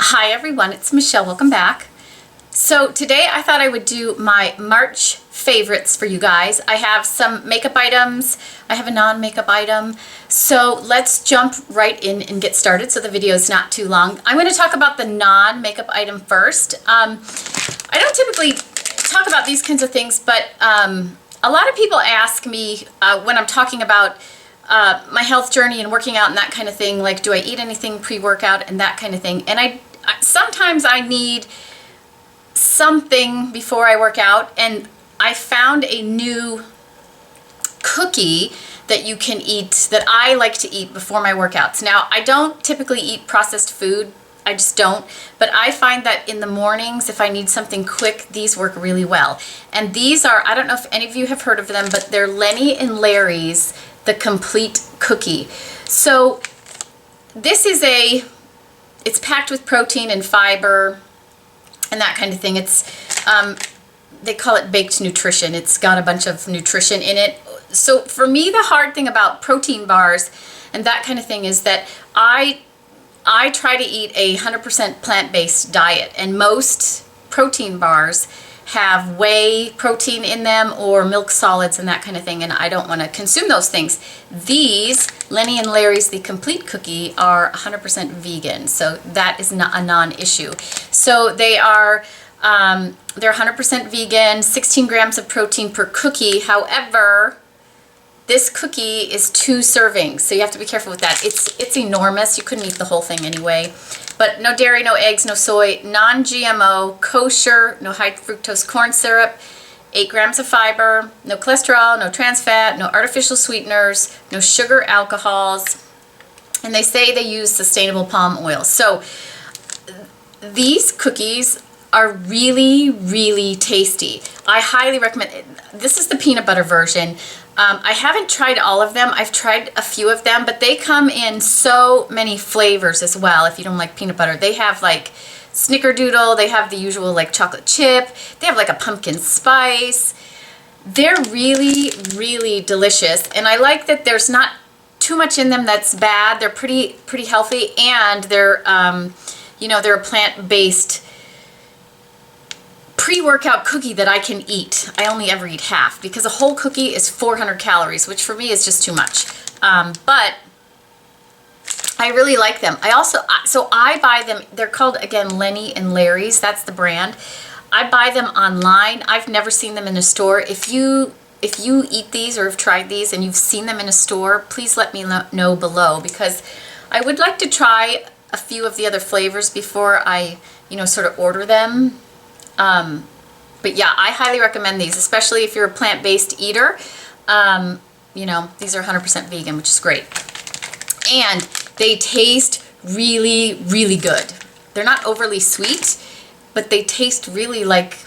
Hi everyone, it's Michelle. Welcome back. So today I thought I would do my March favorites for you guys. I have some makeup items, I have a non-makeup item, so let's jump right in and get started so the video is not too long. I'm going to talk about the non-makeup item first. I don't typically talk about these kinds of things, but a lot of people ask me when I'm talking about my health journey and working out and that kind of thing, like do I eat anything pre-workout and that kind of thing, and sometimes I need something before I work out, and I found a new cookie that you can eat that I like to eat before my workouts. Now, I don't typically eat processed food, I just don't, but I find that in the mornings, if I need something quick, these work really well. And these are, I don't know if any of you have heard of them, but they're Lenny and Larrys, the complete cookie. So this is it's packed with protein and fiber and that kind of thing. It's they call it baked nutrition. It's got a bunch of nutrition in it. So for me, the hard thing about protein bars and that kind of thing is that I try to eat a 100% plant-based diet, and most protein bars have whey protein in them or milk solids and that kind of thing, and I don't want to consume those things. These Lenny and Larry's the complete cookie are 100% vegan, so that is not a non-issue. So they're 100% vegan, 16 grams of protein per cookie. However, this cookie is 2 servings, so you have to be careful with that. It's enormous. You couldn't eat the whole thing anyway. But no dairy, no eggs, no soy, non-GMO, kosher, no high fructose corn syrup, 8 grams of fiber, no cholesterol, no trans fat, no artificial sweeteners, no sugar alcohols, and they say they use sustainable palm oil. So these cookies are really, really tasty. I highly recommend it. This is the peanut butter version. I haven't tried all of them. I've tried a few of them, but they come in so many flavors as well. If you don't like peanut butter, they have like snickerdoodle, they have the usual like chocolate chip, they have like a pumpkin spice. They're really, really delicious, and I like that there's not too much in them that's bad. They're pretty healthy, and they're they're a plant-based pre-workout cookie that I can eat. I only ever eat half because a whole cookie is 400 calories, which for me is just too much. But I really like them. So I buy them. They're called, again, Lenny and Larry's. That's the brand. I buy them online. I've never seen them in a store. If you eat these or have tried these and you've seen them in a store, please let me know below, because I would like to try a few of the other flavors before I, sort of order them. But yeah, I highly recommend these, especially if you're a plant-based eater. These are 100% vegan, which is great. And they taste really, really good. They're not overly sweet, but they taste really like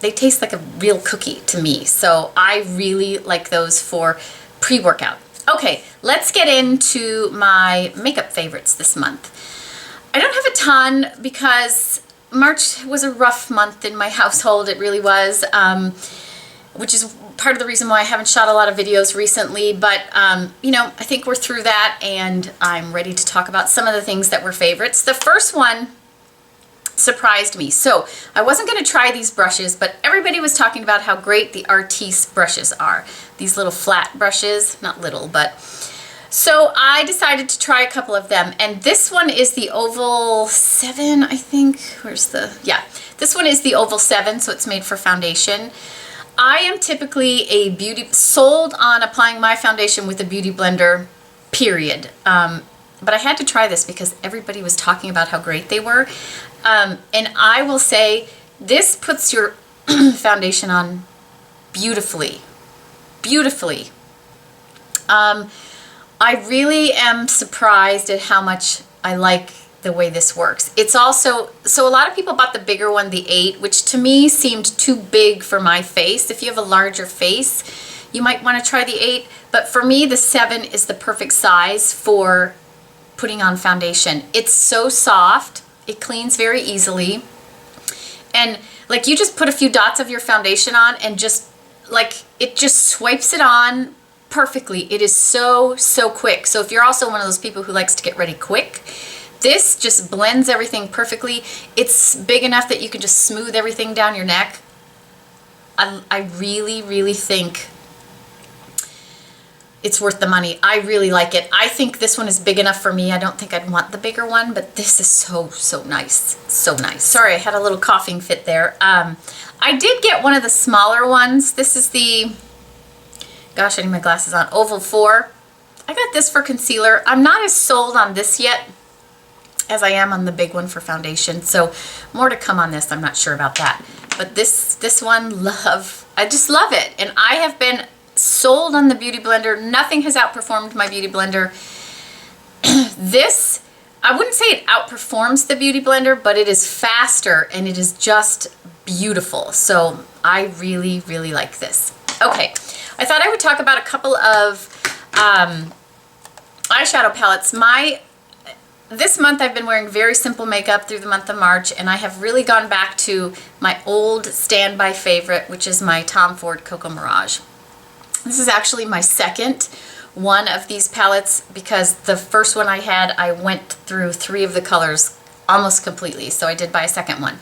a real cookie to me. So I really like those for pre-workout. Okay, let's get into my makeup favorites this month. I don't have a ton because March was a rough month in my household. It really was, which is part of the reason why I haven't shot a lot of videos recently. But, I think we're through that, and I'm ready to talk about some of the things that were favorites. The first one surprised me. So I wasn't going to try these brushes, but everybody was talking about how great the Artiste brushes are. These little flat brushes, not little, but... So I decided to try a couple of them, and this one is the Oval 7, I think. This one is the Oval 7, so it's made for foundation. I am typically sold on applying my foundation with a beauty blender, period. But I had to try this because everybody was talking about how great they were. And I will say, this puts your foundation on beautifully. Beautifully. I really am surprised at how much I like the way this works. It's also, so a lot of people bought the bigger one, the 8, which to me seemed too big for my face. If you have a larger face, you might want to try the 8, but for me, the 7 is the perfect size for putting on foundation. It's so soft, it cleans very easily, and like you just put a few dots of your foundation on and just like, it just swipes it on perfectly. It is so quick. So if you're also one of those people who likes to get ready quick, This just blends everything perfectly. It's big enough that you can just smooth everything down your neck. I really, really think it's worth the money. I really like it. I think this one is big enough for me. I don't think I'd want the bigger one, but this is so, so nice. So nice. Sorry, I had a little coughing fit there. I did get one of the smaller ones. This is the, gosh, I need my glasses on, Oval 4. I got this for concealer. I'm not as sold on this yet as I am on the big one for foundation. So more to come on this. I'm not sure about that. But this one, love. I just love it. And I have been sold on the Beauty Blender. Nothing has outperformed my Beauty Blender. This, I wouldn't say it outperforms the Beauty Blender, but it is faster and it is just beautiful. So I really, really like this. Okay, I thought I would talk about a couple of eyeshadow palettes. This month I've been wearing very simple makeup through the month of March, and I have really gone back to my old standby favorite, which is my Tom Ford Cocoa Mirage. This is actually my second one of these palettes because the first one I had, I went through 3 of the colors almost completely, so I did buy a second one.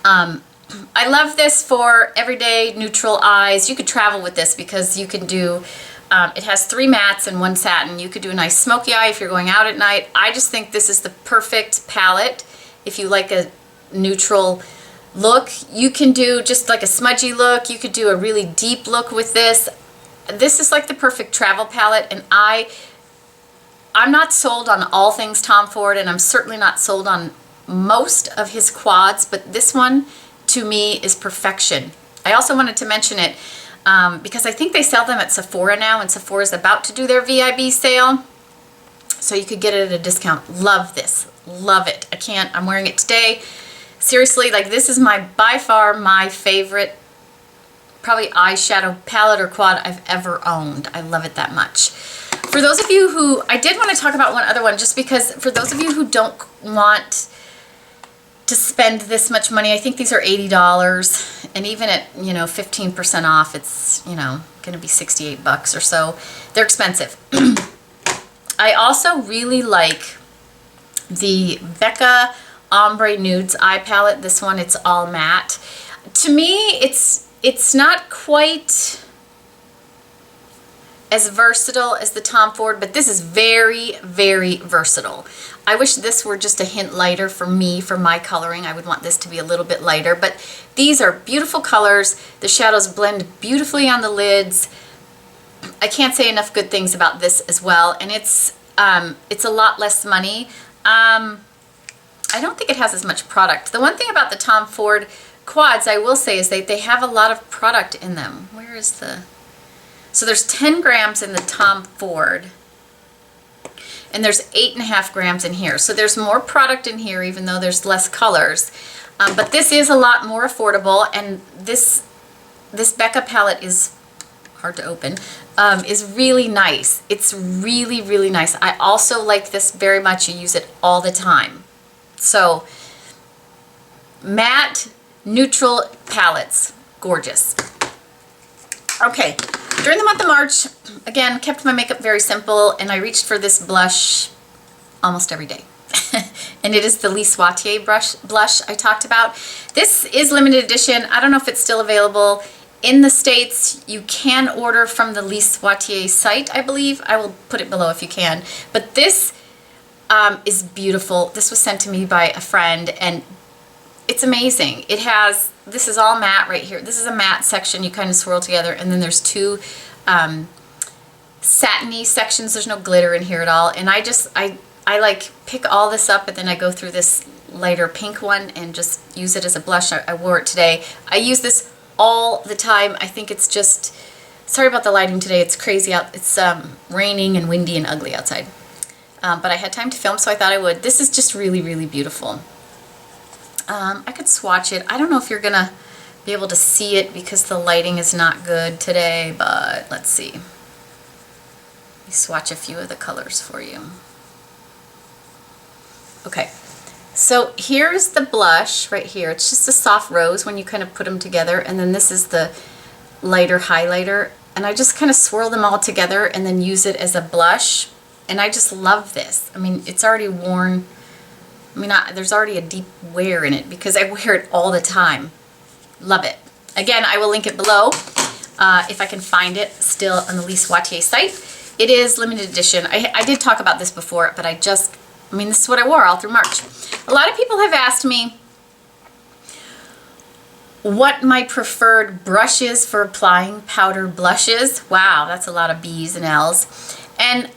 I love this for everyday neutral eyes. You could travel with this because you can do, it has 3 mattes and 1 satin. You could do a nice smoky eye if you're going out at night. I just think this is the perfect palette if you like a neutral look. You can do just like a smudgy look. You could do a really deep look with this. This is like the perfect travel palette, and I'm not sold on all things Tom Ford, and I'm certainly not sold on most of his quads, but this one to me is perfection. I also wanted to mention it because I think they sell them at Sephora now, and Sephora is about to do their VIB sale, so you could get it at a discount. Love this. Love it. I'm wearing it today. Seriously, like this is by far my favorite probably eyeshadow palette or quad I've ever owned. I love it that much. For those of you who, I did want to talk about one other one just because for those of you who don't want to spend this much money, I think these are $80, and even at, 15% off, it's, going to be 68 bucks or so. They're expensive. I also really like the Becca Ombre Nudes eye palette. This one, it's all matte. To me, it's not quite as versatile as the Tom Ford, but this is very, very versatile. I wish this were just a hint lighter for me, for my coloring. I would want this to be a little bit lighter, but these are beautiful colors. The shadows blend beautifully on the lids. I can't say enough good things about this as well, and it's a lot less money. I don't think it has as much product. The one thing about the Tom Ford quads I will say is they have a lot of product in them. Where is the... So there's 10 grams in the Tom Ford, and there's 8.5 grams in here. So there's more product in here even though there's less colors. But this is a lot more affordable, and this Becca palette is hard to open, is really nice. It's really, really nice. I also like this very much. You use it all the time. So matte, neutral palettes, gorgeous. Okay, during the month of March, again, kept my makeup very simple, and I reached for this blush almost every day. And it is the Lise Watier blush I talked about. This is limited edition. I don't know if it's still available. In the States, you can order from the Lise Watier site, I believe. I will put it below if you can. But this is beautiful. This was sent to me by a friend, and it's amazing. It has, this is all matte right here. This is a matte section you kind of swirl together, and then there's 2 satiny sections. There's no glitter in here at all. And I like pick all this up, and then I go through this lighter pink one and just use it as a blush. I wore it today. I use this all the time. I think it's just, sorry about the lighting today. It's crazy out. It's raining and windy and ugly outside. But I had time to film, so I thought I would. This is just really, really beautiful. I could swatch it. I don't know if you're gonna be able to see it because the lighting is not good today, but let's see. Let me swatch a few of the colors for you. Okay, so here's the blush right here. It's just a soft rose when you kind of put them together, and then this is the lighter highlighter, and I just kind of swirl them all together and then use it as a blush, and I just love this. I mean, it's already worn I mean, there's already a deep wear in it because I wear it all the time. Love it. Again, I will link it below if I can find it still on the Lise Wattier site. It is limited edition. I did talk about this before, but I mean, this is what I wore all through March. A lot of people have asked me what my preferred brush is for applying powder blushes. Wow, that's a lot of B's and L's. And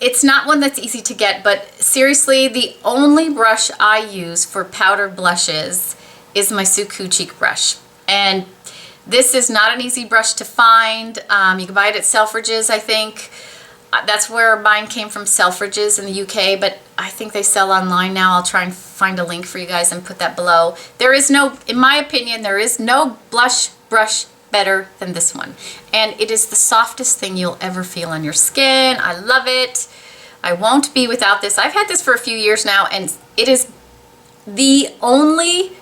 it's not one that's easy to get, but seriously, the only brush I use for powder blushes is my Suku cheek brush. And this is not an easy brush to find. You can buy it at Selfridges, I think. That's where mine came from, Selfridges in the UK, but I think they sell online now. I'll try and find a link for you guys and put that below. There is no, in my opinion, there is no blush brush better than this one. And it is the softest thing you'll ever feel on your skin. I love it. I won't be without this. I've had this for a few years now, and it is the only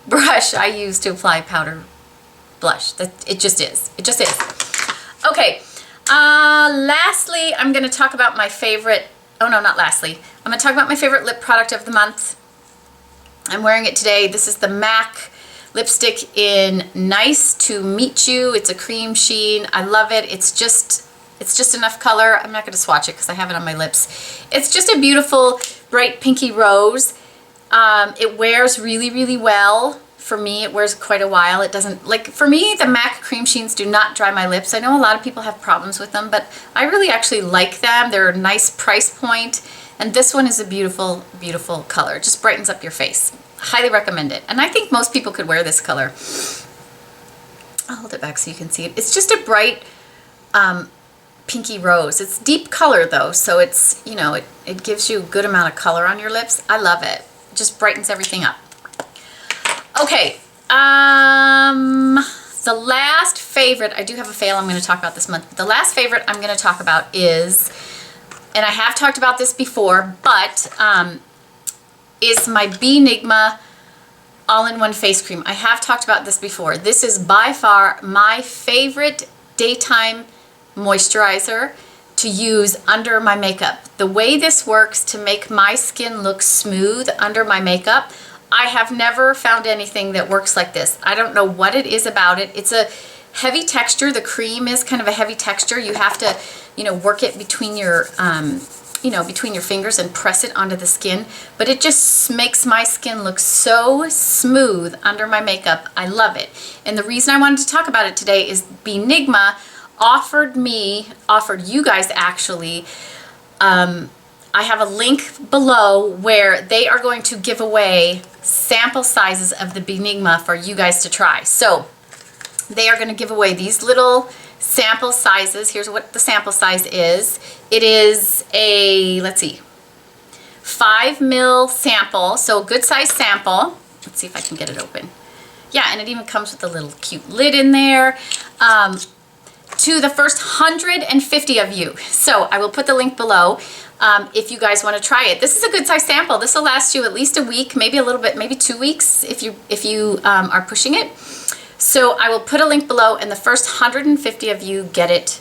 brush I use to apply powder blush. It just is. It just is. Okay. Lastly, I'm going to talk about my favorite, oh no, not lastly. I'm going to talk about my favorite lip product of the month. I'm wearing it today. This is the MAC lipstick in Nice to Meet You. It's a cream sheen. I love it. It's just enough color. I'm not going to swatch it because I have it on my lips. It's just a beautiful bright pinky rose. It wears really, really well. For me, it wears quite a while. It doesn't, like, for me, the MAC cream sheens do not dry my lips. I know a lot of people have problems with them, but I really actually like them. They're a nice price point, and this one is a beautiful, beautiful color. It just brightens up your face. Highly recommend it. And I think most people could wear this color. I'll hold it back so you can see it. It's just a bright pinky rose. It's deep color though, so it's, you know, it gives you a good amount of color on your lips. I love it. It just brightens everything up. Okay, the last favorite, I do have a fail I'm going to talk about this month. The last favorite I'm going to talk about is, and I have talked about this before, but is my Benigma all-in-one face cream. I have talked about this before. This is by far my favorite daytime moisturizer to use under my makeup. The way this works to make my skin look smooth under my makeup, I have never found anything that works like this. I don't know what it is about it. It's a heavy texture. The cream is kind of a heavy texture. You have to, you know, work it between your, between your fingers and press it onto the skin. But it just makes my skin look so smooth under my makeup. I love it. And the reason I wanted to talk about it today is Benigma offered you guys actually, I have a link below where they are going to give away sample sizes of the Benigma for you guys to try. So they are going to give away these little sample sizes. Here's what the sample size is. It is a, let's see, 5 ml sample, so a good size sample. Let's see if I can get it open. Yeah, and it even comes with a little cute lid in there. To the first 150 of you. So I will put the link below if you guys want to try it. This is a good size sample. This will last you at least a week, maybe a little bit, maybe 2 weeks if you are pushing it. So I will put a link below, and the first 150 of you get it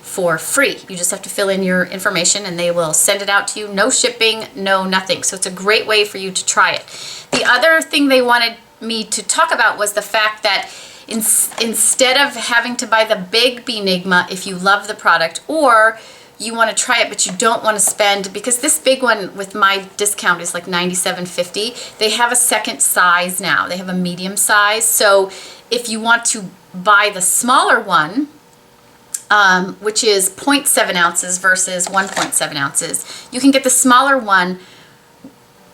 for free. You just have to fill in your information and they will send it out to you. No shipping, no nothing. So it's a great way for you to try it. The other thing they wanted me to talk about was the fact that instead of having to buy the big Benigma if you love the product, or you want to try it but you don't want to spend, because this big one with my discount is like $97.50, they have a second size now. They have a medium size. So if you want to buy the smaller one, which is 0.7 ounces versus 1.7 ounces, you can get the smaller one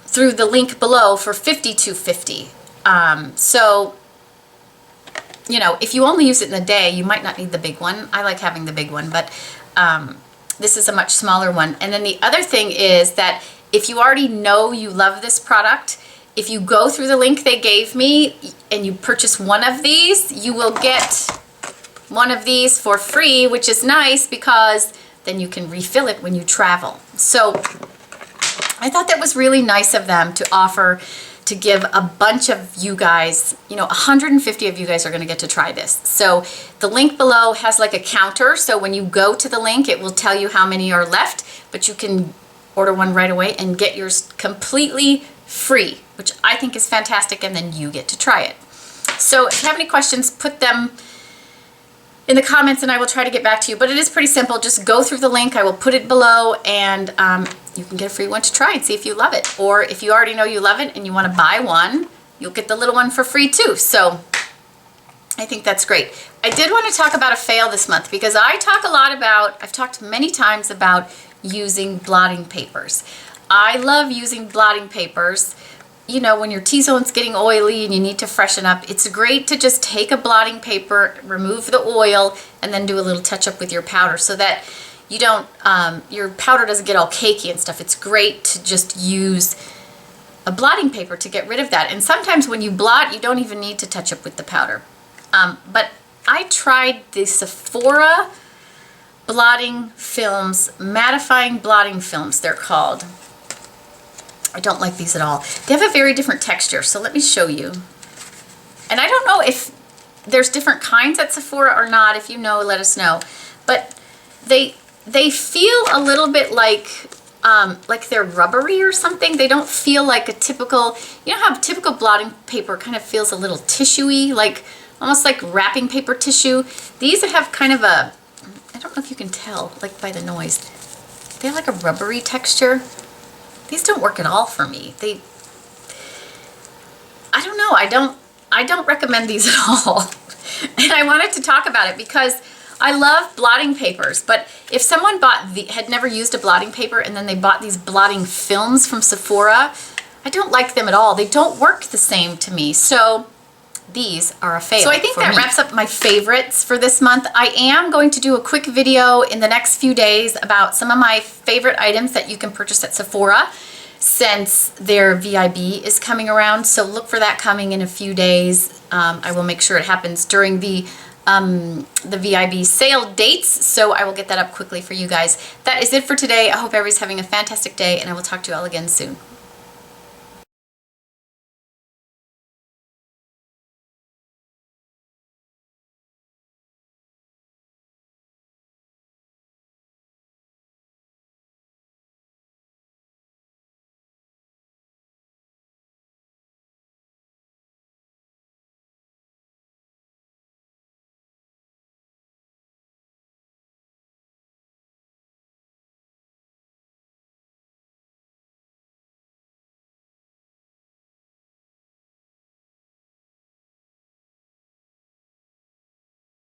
through the link below for $52.50. So, you know, if you only use it in a day, you might not need the big one. I like having the big one, but this is a much smaller one. And then the other thing is that if you already know you love this product, if you go through the link they gave me and you purchase one of these, you will get one of these for free, which is nice because then you can refill it when you travel. So I thought that was really nice of them to offer to give a bunch of you guys, 150 of you guys are going to get to try this. So the link below has like a counter, so when you go to the link it will tell you how many are left, but you can order one right away and get yours completely free, which I think is fantastic, and then you get to try it. So if you have any questions, put them in the comments and I will try to get back to you. But it is pretty simple. Just go through the link. I will put it below, and you can get a free one to try and see if you love it. Or if you already know you love it and you want to buy one, you'll get the little one for free too. So I think that's great. I did want to talk about a fail this month because I've talked many times about using blotting papers. I love using blotting papers. You know, when your T-zone's getting oily and you need to freshen up, it's great to just take a blotting paper, remove the oil, and then do a little touch up with your powder so that you don't, your powder doesn't get all cakey and stuff. It's great to just use a blotting paper to get rid of that. And sometimes when you blot, you don't even need to touch up with the powder. But I tried the Sephora blotting films, mattifying blotting films, they're called. I don't like these at all. They have a very different texture, so let me show you. And I don't know if there's different kinds at Sephora or not. If you know, let us know. But they feel a little bit like they're rubbery or something. They don't feel like a typical, you know how typical blotting paper kind of feels a little tissuey, like almost like wrapping paper tissue. These have kind of a, I don't know if you can tell, like by the noise. They have like a rubbery texture. These don't work at all for me. I don't know, I don't recommend these at all. And I wanted to talk about it because I love blotting papers, but if someone had never used a blotting paper and then they bought these blotting films from Sephora, I don't like them at all. They don't work the same to me. So these are a fail. So I think that wraps up my favorites for this month. I am going to do a quick video in the next few days about some of my favorite items that you can purchase at Sephora since their VIB is coming around. So look for that coming in a few days. I will make sure it happens during the VIB sale dates, so I will get that up quickly for you guys. That is it for today. I hope everybody's having a fantastic day, and I will talk to you all again soon.